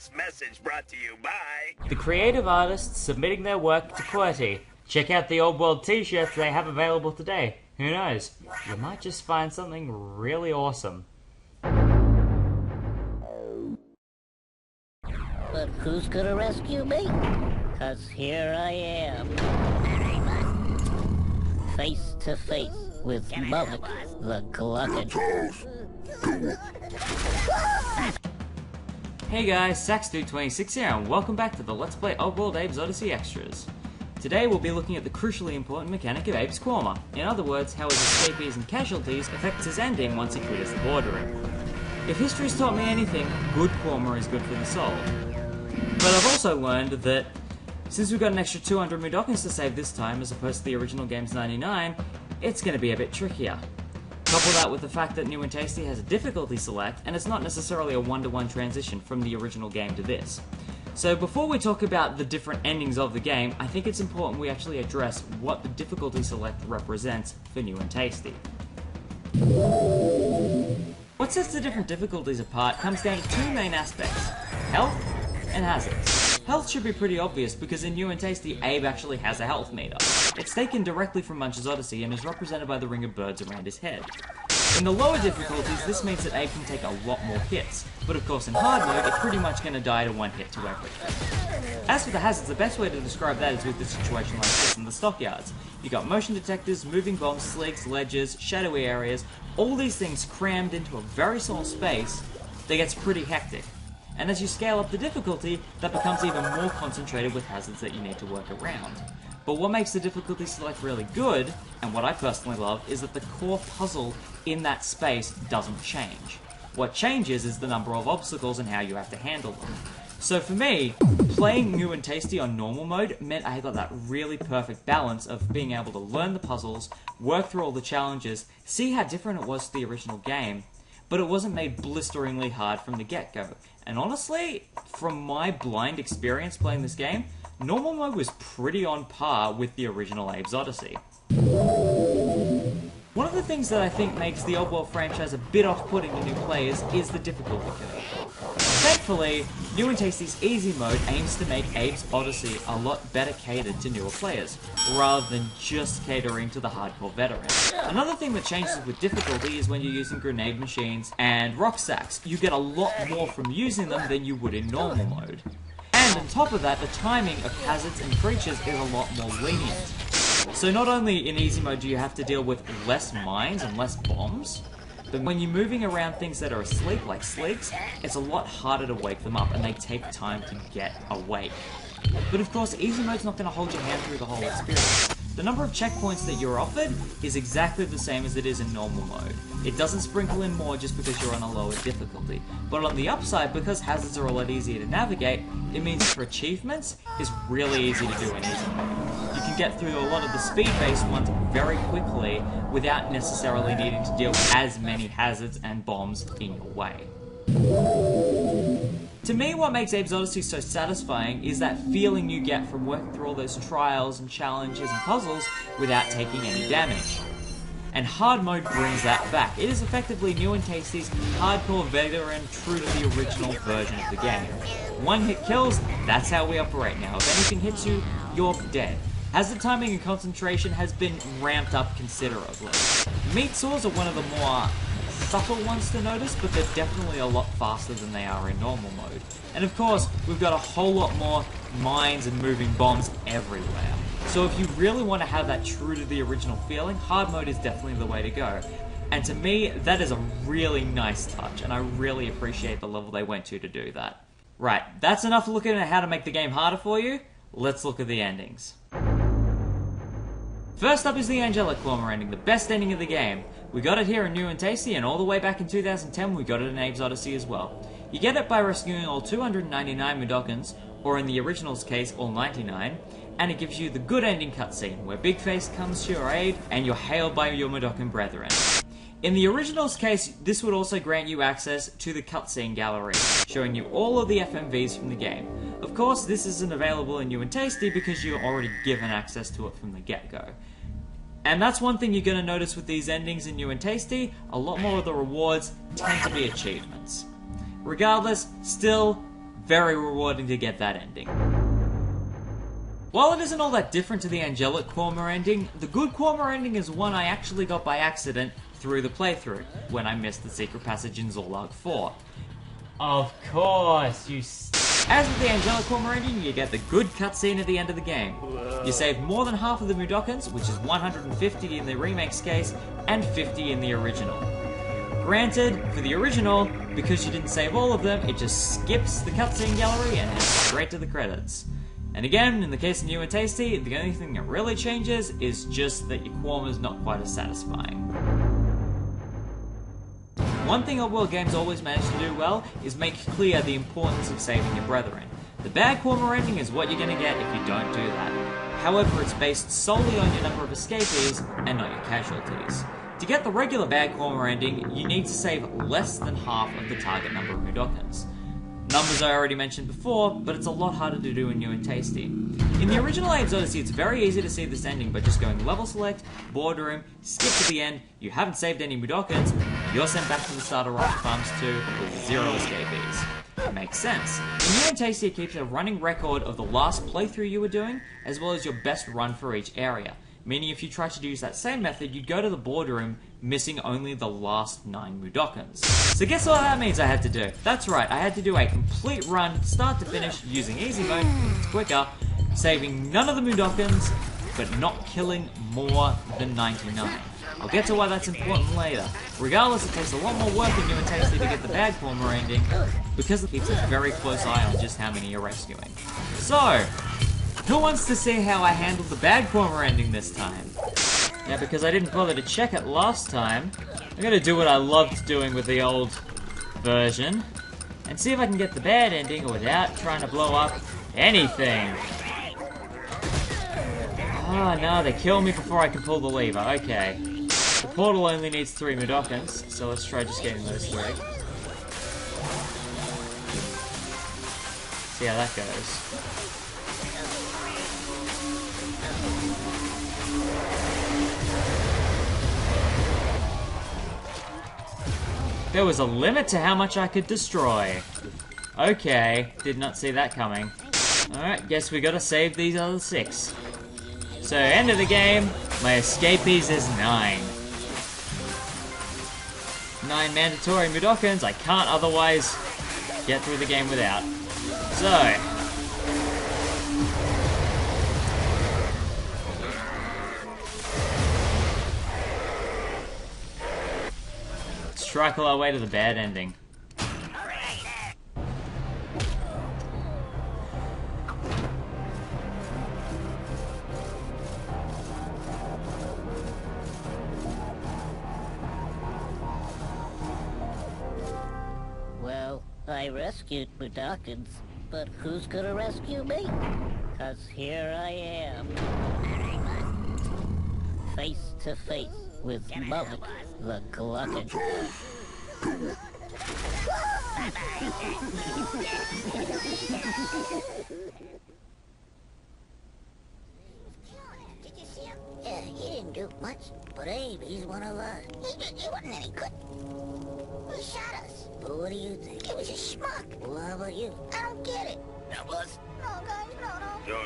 This message brought to you by the creative artists submitting their work to Qwertee. Check out the Oddworld t-shirts they have available today. Who knows? You might just find something really awesome. But who's gonna rescue me? 'Cause here I am. Face to face with Mavik, the glutton. Hey guys, Saxdude26 here, and welcome back to the Let's Play Oddworld Abes Oddysee Extras. Today we'll be looking at the crucially important mechanic of Abes Quarma. In other words, how his escapees and casualties affects his ending once he quits the bordering. If history's taught me anything, good Quarma is good for the soul. But I've also learned that since we've got an extra 200 Mudokons to save this time as opposed to the original game's 99, it's going to be a bit trickier. Couple that with the fact that New and Tasty has a difficulty select, and it's not necessarily a one-to-one transition from the original game to this. So before we talk about the different endings of the game, I think it's important we actually address what the difficulty select represents for New and Tasty. What sets the different difficulties apart comes down to two main aspects: health and hazards. Health should be pretty obvious because in New and Tasty, Abe actually has a health meter. It's taken directly from Munch's Oddysee and is represented by the ring of birds around his head. In the lower difficulties, this means that Abe can take a lot more hits, but of course in hard mode, it's pretty much going to die to one hit to everything. As for the hazards, the best way to describe that is with a situation like this in the stockyards. You got motion detectors, moving bombs, sligs, ledges, shadowy areas, all these things crammed into a very small space that gets pretty hectic. And as you scale up the difficulty, that becomes even more concentrated with hazards that you need to work around. But what makes the difficulty select really good, and what I personally love, is that the core puzzle in that space doesn't change. What changes is the number of obstacles and how you have to handle them. So for me, playing New and Tasty on normal mode meant I got that really perfect balance of being able to learn the puzzles, work through all the challenges, see how different it was to the original game, but it wasn't made blisteringly hard from the get-go. And honestly, from my blind experience playing this game, normal mode was pretty on par with the original Abes Oddysee. One of the things that I think makes the Oddworld franchise a bit off-putting to new players is the difficulty curve. Thankfully, New and Tasty's easy mode aims to make Abes Oddysee a lot better catered to newer players, rather than just catering to the hardcore veteran. Another thing that changes with difficulty is when you're using grenade machines and rucksacks. You get a lot more from using them than you would in normal mode. And on top of that, the timing of hazards and creatures is a lot more lenient. So not only in easy mode do you have to deal with less mines and less bombs, but when you're moving around things that are asleep, like sligs, it's a lot harder to wake them up and they take time to get awake. But of course, easy mode's not going to hold your hand through the whole experience. The number of checkpoints that you're offered is exactly the same as it is in normal mode. It doesn't sprinkle in more just because you're on a lower difficulty. But on the upside, because hazards are a lot easier to navigate, it means for achievements, it's really easy to do in easy mode. You can get through a lot of the speed-based ones very quickly without necessarily needing to deal with as many hazards and bombs in your way. To me, what makes Abes Oddysee so satisfying is that feeling you get from working through all those trials and challenges and puzzles without taking any damage. And hard mode brings that back. It is effectively New and Tasty's hardcore veteran true to the original version of the game. One hit kills, that's how we operate now. If anything hits you, you're dead. Hazard timing and concentration has been ramped up considerably. Meat saws are one of the more subtle ones to notice, but they're definitely a lot faster than they are in normal mode. And of course, we've got a whole lot more mines and moving bombs everywhere. So if you really want to have that true to the original feeling, hard mode is definitely the way to go. And to me, that is a really nice touch, and I really appreciate the level they went to do that. Right, that's enough looking at how to make the game harder for you. Let's look at the endings. First up is the Angelic Quarma ending, the best ending of the game. We got it here in New and Tasty, and all the way back in 2010 we got it in Abes Oddysee as well. You get it by rescuing all 299 Mudokons, or in the original's case, all 99, and it gives you the good ending cutscene, where Big Face comes to your aid, and you're hailed by your Mudokon brethren. In the original's case, this would also grant you access to the cutscene gallery, showing you all of the FMVs from the game. Of course, this isn't available in New and Tasty because you're already given access to it from the get-go. And that's one thing you're going to notice with these endings in New and Tasty, a lot more of the rewards tend to be achievements. Regardless, still, Very rewarding to get that ending. While it isn't all that different to the angelic Quarma ending, the good Quarma ending is one I actually got by accident through the playthrough, when I missed the secret passage in Zorlarg 4. Of course, As with the angelic Quarma ending, you get the good cutscene at the end of the game. You save more than half of the Mudokons, which is 150 in the remake's case, and 50 in the original. Granted, for the original, because you didn't save all of them, it just skips the cutscene gallery and heads straight to the credits. And again, in the case of New and Tasty, the only thing that really changes is just that your Quarma's not quite as satisfying. One thing Oddworld games always manage to do well is make clear the importance of saving your brethren. The bad Quarma ending is what you're going to get if you don't do that. However, it's based solely on your number of escapees and not your casualties. To get the regular bad Quarma ending, you need to save less than half of the target number of Mudokons. Numbers I already mentioned before, but it's a lot harder to do in New and Tasty. In the original Abes Oddysee, it's very easy to see this ending by just going level select, boardroom, skip to the end, you haven't saved any Mudokons, you're sent back to the start of Rock Farms 2 with 0 escapees. It makes sense. In New and Tasty, it keeps a running record of the last playthrough you were doing, as well as your best run for each area. Meaning if you try to use that same method, you'd go to the boardroom, missing only the last 9 Mudokons. So guess what that means I had to do? That's right, I had to do a complete run, start to finish, using easy mode, it's quicker, saving none of the Mudokons, but not killing more than 99. I'll get to why that's important later. Regardless, it takes a lot more work in New and Tasty to get the bad Quarma ending, because it keeps a very close eye on just how many you're rescuing. So, who wants to see how I handled the bad Quarma ending this time? Now, because I didn't bother to check it last time, I'm gonna do what I loved doing with the old version, and see if I can get the bad ending without trying to blow up anything. Oh no, they kill me before I can pull the lever, okay. The portal only needs 3 Mudokons, so let's try just getting those 3. See how that goes. There was a limit to how much I could destroy. Okay, did not see that coming. Alright, guess we gotta save these other 6. So, end of the game, my escapees is 9. 9 mandatory Mudokons I can't otherwise get through the game without. So, trickle our way to the bad ending. Well, I rescued Mudokons, but who's gonna rescue me? 'Cause here I am. Face to face with Mullet, the glutton. Did you see him? Yeah, he didn't do much, but Abe, he's one of us. He wasn't any good. He shot us. But what do you think? He was a schmuck. Well, how about you? I don't get it. That was... No, guys, no.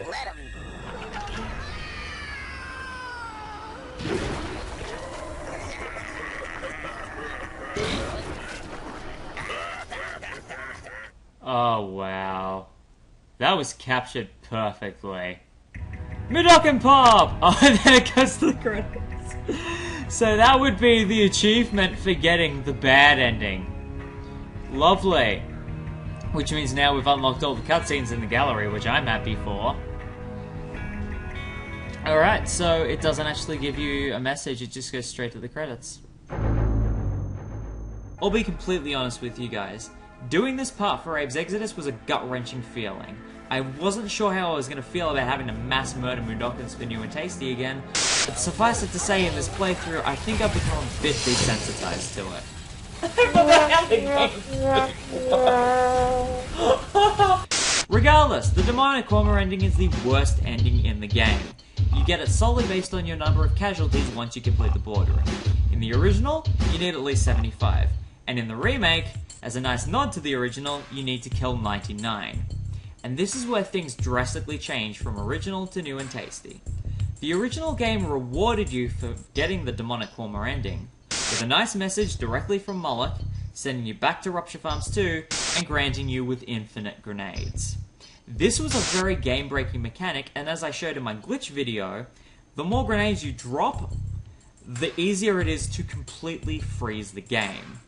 Let him. Oh wow. That was captured perfectly. Mudokon Pop! Oh, and then it goes to the credits. So that would be the achievement for getting the bad ending. Lovely. Which means now we've unlocked all the cutscenes in the gallery, which I'm happy for. Alright, so it doesn't actually give you a message, it just goes straight to the credits. I'll be completely honest with you guys. Doing this part for Abe's Exodus was a gut-wrenching feeling. I wasn't sure how I was going to feel about having to mass murder Mudokons for New and Tasty again, but suffice it to say, in this playthrough, I think I've become a bit desensitized to it. Regardless, the Demonic Quarma ending is the worst ending in the game. You get it solely based on your number of casualties once you complete the boardroom. In the original, you need at least 75, and in the remake, As a nice nod to the original, you need to kill 99. And this is where things drastically change from original to new and tasty. The original game rewarded you for getting the Demonic Quarma ending, with a nice message directly from Moloch, sending you back to Rupture Farms 2, and granting you with infinite grenades. This was a very game-breaking mechanic, and as I showed in my glitch video, the more grenades you drop, the easier it is to completely freeze the game.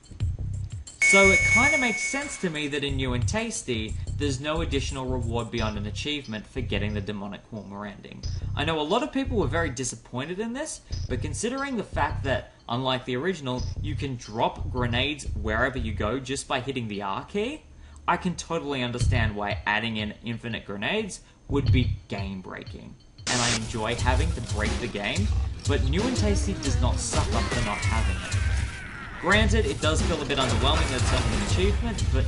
So it kind of makes sense to me that in New and Tasty, there's no additional reward beyond an achievement for getting the Demonic Quarma ending. I know a lot of people were very disappointed in this, but considering the fact that, unlike the original, you can drop grenades wherever you go just by hitting the R key, I can totally understand why adding in infinite grenades would be game-breaking. And I enjoy having to break the game, but New and Tasty does not suck up for not having it. Granted, it does feel a bit underwhelming that it's only an achievement, but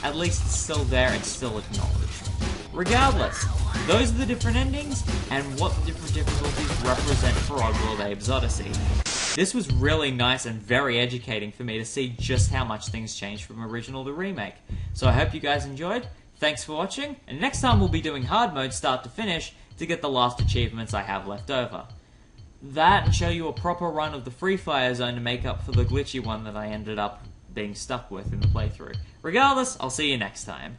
at least it's still there, it's still acknowledged. Regardless, those are the different endings, and what the different difficulties represent for Oddworld Abes Oddysee. This was really nice and very educating for me to see just how much things changed from original to remake. So I hope you guys enjoyed, thanks for watching, and next time we'll be doing hard mode start to finish to get the last achievements I have left over. That and show you a proper run of the Free Fire zone to make up for the glitchy one that I ended up being stuck with in the playthrough. Regardless, I'll see you next time.